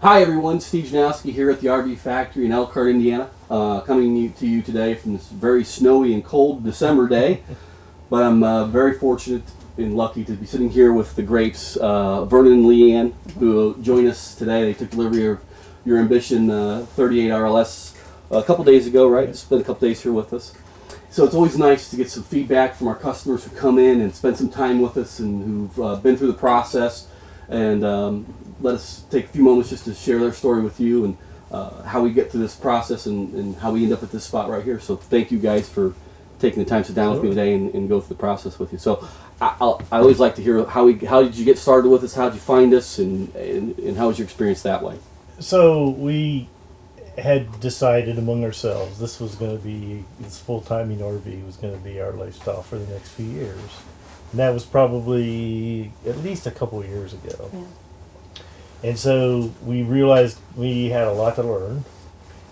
Hi everyone, Steve Janowski here at the RV Factory in Elkhart, Indiana. Coming to you today from this very snowy and cold December day. But I'm very fortunate and lucky to be sitting here with the greats, Vernon and Leanne, who join us today. They took delivery of your Ambition 38 RLS a couple days ago, right? Spent a couple days here with us. So it's always nice to get some feedback from our customers who come in and spend some time with us and who've been through the process. And let us take a few moments just to share their story with you and how we get through this process and how we end up at this spot right here. So thank you guys for taking the time to sit down with me today and go through the process with you. So I always like to hear how did you get started with us, how did you find us, and how was your experience that way? So we had decided among ourselves this full-timing RV was going to be our lifestyle for the next few years. And that was probably at least a couple of years ago. Yeah. And so we realized we had a lot to learn,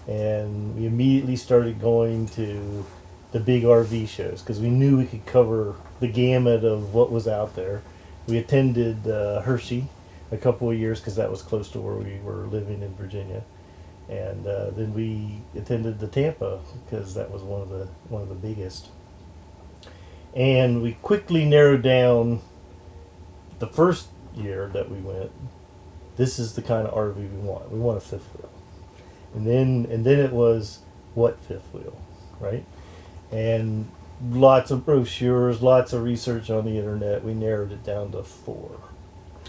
and we immediately started going to the big RV shows because we knew we could cover the gamut of what was out there. We attended Hershey a couple of years because that was close to where we were living in Virginia, and then we attended the Tampa because that was one of the biggest. And we quickly narrowed down the first year that we went. This is the kind of RV we want. We want a fifth wheel. And then it was, what fifth wheel, right? And lots of brochures, lots of research on the internet. We narrowed it down to 4.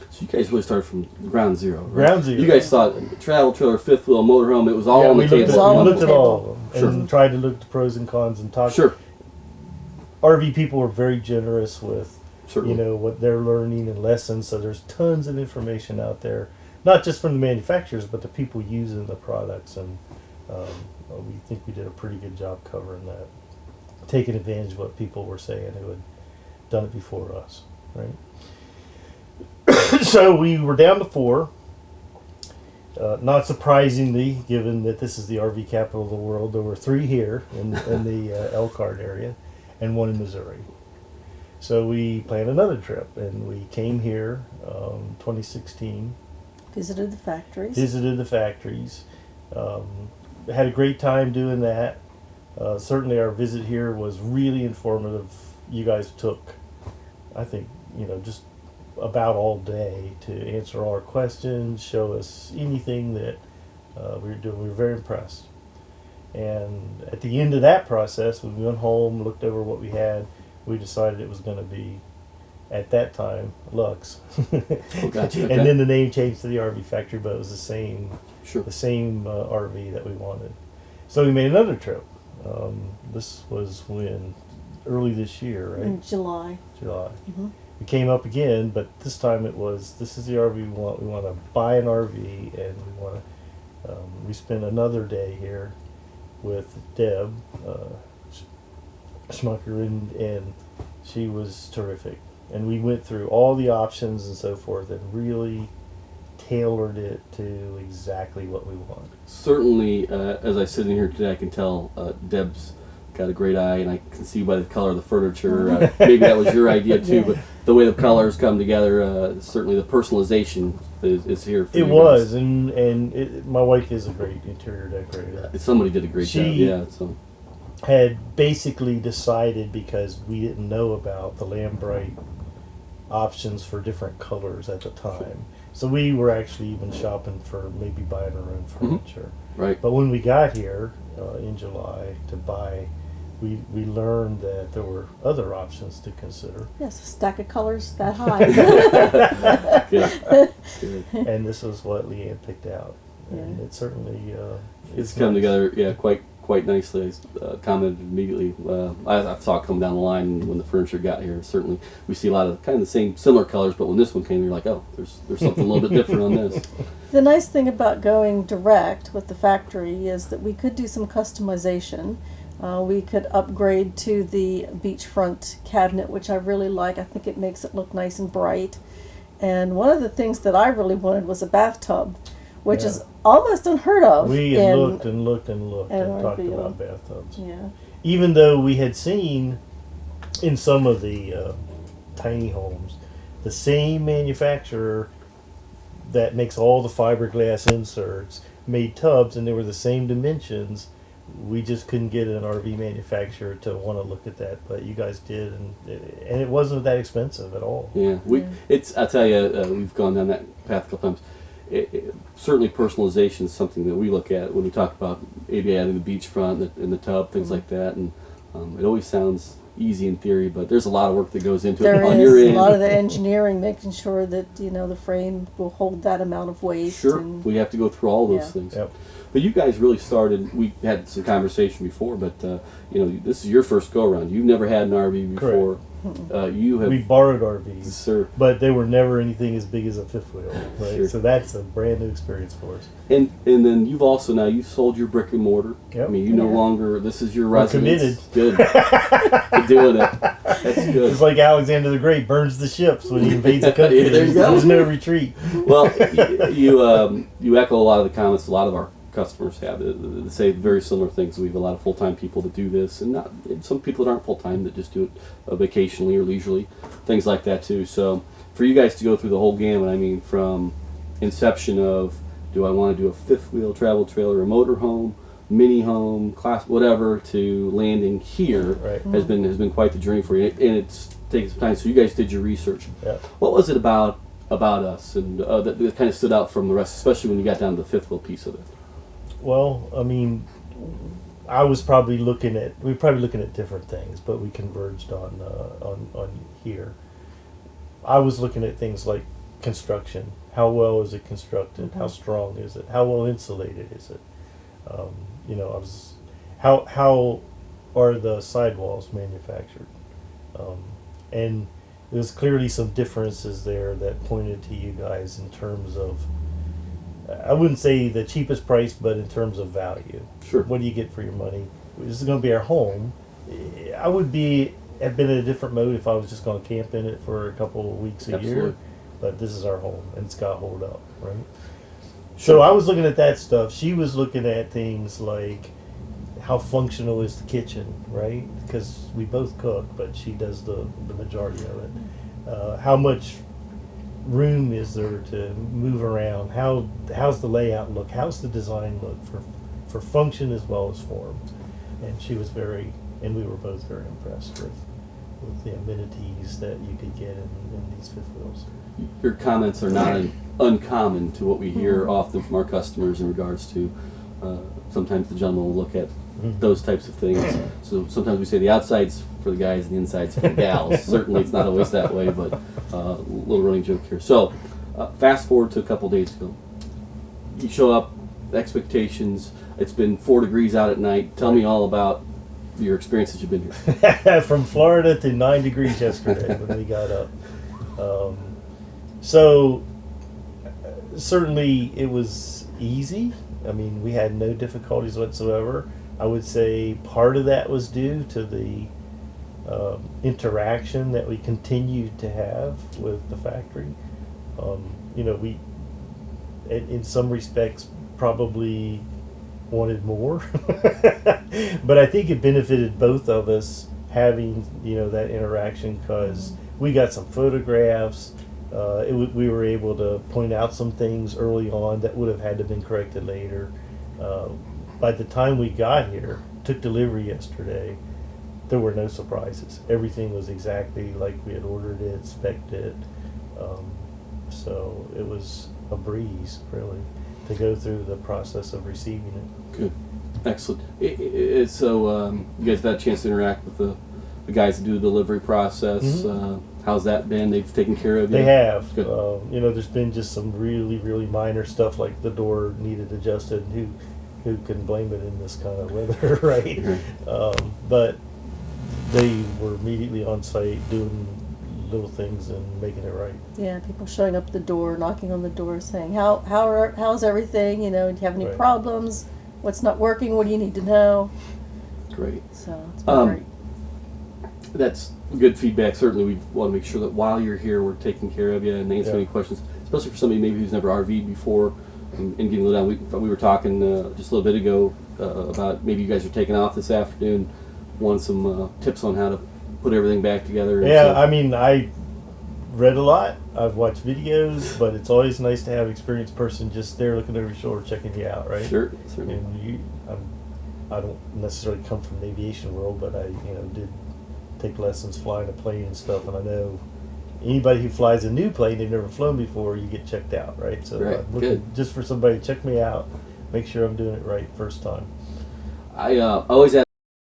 So you guys really started from ground zero, right? Ground zero. You guys thought travel trailer, fifth wheel, motorhome, it was all on the table. We looked at all of them and tried to look at the pros and cons and talk. Sure. RV people are very generous with Certainly. what they're learning and lessons. So there's tons of information out there, not just from the manufacturers, but the people using the products. And we think we did a pretty good job covering that, taking advantage of what people were saying who had done it before us, right? So we were down to 4. Not surprisingly, given that this is the RV capital of the world, there were 3 here in the Elkhart area and 1 in Missouri. So we planned another trip, and we came here 2016. Visited the factories. Had a great time doing that. Certainly our visit here was really informative. You guys took, I think, just about all day to answer all our questions, show us anything that we were doing. We were very impressed. And at the end of that process, when we went home, looked over what we had, we decided it was going to be, at that time, Luxe. Oh, gotcha. Okay. And then the name changed to the RV Factory, but it was the same RV that we wanted. So we made another trip. This was early this year, right? In July. Mm-hmm. We came up again, but this time this is the RV we want. We want to buy an RV, and we want to, we spent another day here with Deb Schmucker, and she was terrific. And we went through all the options and so forth and really tailored it to exactly what we want. Certainly, as I sit in here today, I can tell Deb's got a great eye, and I can see by the color of the furniture. Maybe that was your idea too, yeah. But the way the colors come together, certainly the personalization is here for you was, guys. and my wife is a great interior decorator. Somebody did a great job, yeah. So. Had basically decided, because we didn't know about the Lambright options for different colors at the time. So we were actually even shopping for maybe buying our own furniture. Mm-hmm. Right. But when we got here in July to buy, we learned that there were other options to consider. Yes, a stack of colors that high. Good. And this was what Leanne picked out. And it certainly it's come together, quite nicely. I commented immediately. I saw it come down the line when the furniture got here. Certainly, we see a lot of kind of the same similar colors, but when this one came, you're like, oh, there's something a little bit different on this. The nice thing about going direct with the factory is that we could do some customization. We could upgrade to the beachfront cabinet, which I really like. I think it makes it look nice and bright. And one of the things that I really wanted was a bathtub, which is almost unheard of. We had looked and talked about bathtubs. Yeah. Even though we had seen in some of the tiny homes, the same manufacturer that makes all the fiberglass inserts made tubs, and they were the same dimensions. We just couldn't get an RV manufacturer to want to look at that, but you guys did, and it wasn't that expensive at all. Yeah, it's. I tell you, we've gone down that path a couple times. Certainly, personalization is something that we look at when we talk about maybe adding the beachfront and the tub, things like that, and it always sounds easy in theory, but there's a lot of work that goes into it on your There is end. a lot of the engineering, making sure that the frame will hold that amount of weight. Sure, And we have to go through all those Yeah. things. Yep. But you guys really started. We had some conversation before, but this is your first go around. You've never had an RV before. You have. We borrowed RVs, Sir. but they were never anything as big as a fifth wheel, right? Sure. So that's a brand new experience for us. And then you've also now you've sold your brick and mortar. Yep. I mean, you no Yeah. longer. This is your We're residence. committed. Good. You're doing it. That's good. It's like Alexander the Great burns the ships when he invades a country. Yeah, there you go. There's no retreat. Well, you echo a lot of the comments a lot of our customers have. They say very similar things. We have a lot of full-time people that do this, and some people that aren't full-time that just do it vacationally or leisurely, things like that too. So for you guys to go through the whole gamut, I mean, from inception of do I want to do a fifth wheel travel trailer, a motor home, mini home, class, whatever, to landing here Right. has been quite the journey for you, and it's taken some time. So you guys did your research. Yeah. What was it about us and that kind of stood out from the rest, especially when you got down to the fifth wheel piece of it? Well, I mean, we were probably looking at different things, but we converged on here. I was looking at things like construction. How well is it constructed? How strong is it? How well insulated is it? How are the sidewalls manufactured? And there's clearly some differences there that pointed to you guys in terms of, I wouldn't say the cheapest price, but in terms of value. Sure. What do you get for your money? This is going to be our home. I would have been in a different mode if I was just going to camp in it for a couple of weeks a Absolutely. year. But this is our home, and it's got to hold up, right? So I was looking at that stuff. She was looking at things like how functional is the kitchen, right? Because we both cook, but she does the majority of it. How much room is there to move around? How's the layout look? How's the design look for function as well as form? And we were both very impressed with the amenities that you could get in these fifth wheels. Your comments are not uncommon to what we hear often from our customers in regards to sometimes the gentleman will look at those types of things. So sometimes we say the outside's for the guys and the inside's for the gals. Certainly it's not always that way, but little running joke here. So fast forward to a couple days ago. You show up, expectations, it's been 4 degrees out at night. Tell me all about your experience that you've been here. From Florida to 9 degrees yesterday when we got up. So certainly it was easy. I mean, we had no difficulties whatsoever. I would say part of that was due to the interaction that we continued to have with the factory. We, in some respects, probably wanted more, but I think it benefited both of us having that interaction, because we got some photographs. We were able to point out some things early on that would have had to have been corrected later. By the time we got here, took delivery yesterday, there were no surprises. Everything was exactly like we had ordered it, spec'd it. So it was a breeze, really, to go through the process of receiving it. Good. Excellent. So you guys had a chance to interact with the guys that do the delivery process. How's that been? They've taken care of you? They have. Good. There's been just some really, really minor stuff, like the door needed adjusted. Who can blame it in this kind of weather, right? But they were immediately on site doing little things and making it right. Yeah, people showing up at the door, knocking on the door, saying, how's everything? Do you have any Right. problems? What's not working? What do you need to know? Great. So it's been great. That's good feedback. Certainly, we want to make sure that while you're here, we're taking care of you and answering Yeah. any questions, especially for somebody maybe who's never RV'd before and getting a little down. We were talking just a little bit ago about maybe you guys are taking off this afternoon. Want some tips on how to put everything back together. Yeah, I mean, read a lot. I've watched videos, but it's always nice to have an experienced person just there looking over your shoulder, checking you out, right? Sure, certainly. And I don't necessarily come from the aviation world, but I did take lessons flying a plane and stuff, and I know anybody who flies a new plane they've never flown before, you get checked out, right? So Right, I'm looking good. just for somebody to check me out, make sure I'm doing it right first time. I always ask,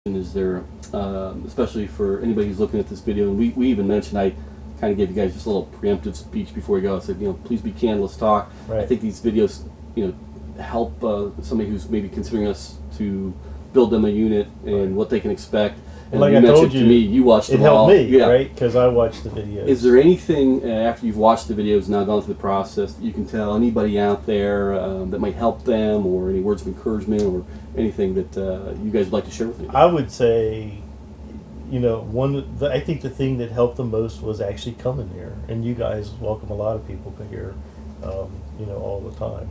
is there, especially for anybody who's looking at this video, and we even mentioned, I kind of gave you guys just a little preemptive speech before we go. I said, please be candid, let's talk. Right. I think these videos, help somebody who's maybe considering us to build them a unit and what they can expect. And Like you I mentioned told to you, me, you watched it them helped all. me, Yeah. right? Because I watched the videos. Is there anything after you've watched the videos, now gone through the process, that you can tell anybody out there that might help them, or any words of encouragement, or anything that you guys would like to share with me? I would say, I think the thing that helped the most was actually coming here, and you guys welcome a lot of people here, all the time.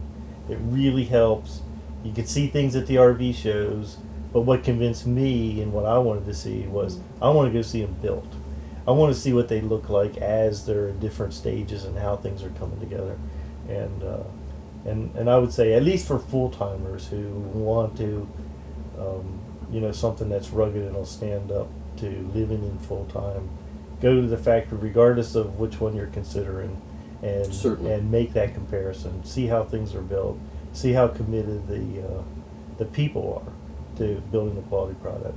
It really helps. You can see things at the RV shows, but what convinced me and what I wanted to see was I want to go see them built. I want to see what they look like as they're in different stages and how things are coming together, and I would say at least for full timers who want to, something that's rugged and will stand up to living in full time, go to the factory regardless of which one you're considering, and Certainly. and make that comparison. See how things are built. See how committed the people are to building a quality product.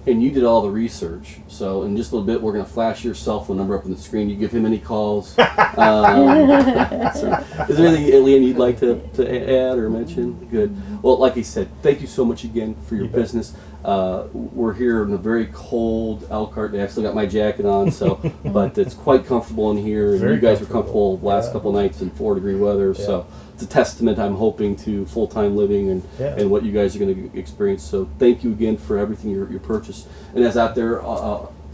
And you did all the research, so in just a little bit we're going to flash your cell phone number up on the screen. You give him any calls. So, is there anything, Leanne, you'd like to add or mention? Good. Well, like I said, thank you so much again for your You bet. business. We're here in a very cold Elkhart day. I've still got my jacket on, but it's quite comfortable in here. And Very you guys were comfortable. comfortable last Yeah. couple nights in 4-degree weather, Yeah. so it's a testament, I'm hoping, to full-time living and what you guys are going to experience. So thank you again for everything you purchased. And as out there,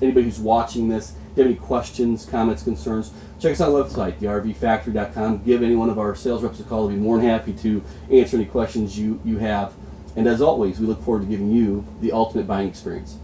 anybody who's watching this, if you have any questions, comments, concerns, check us out on the website, thervfactory.com. Give any one of our sales reps a call. They'll be more than happy to answer any questions you have. And as always, we look forward to giving you the ultimate buying experience.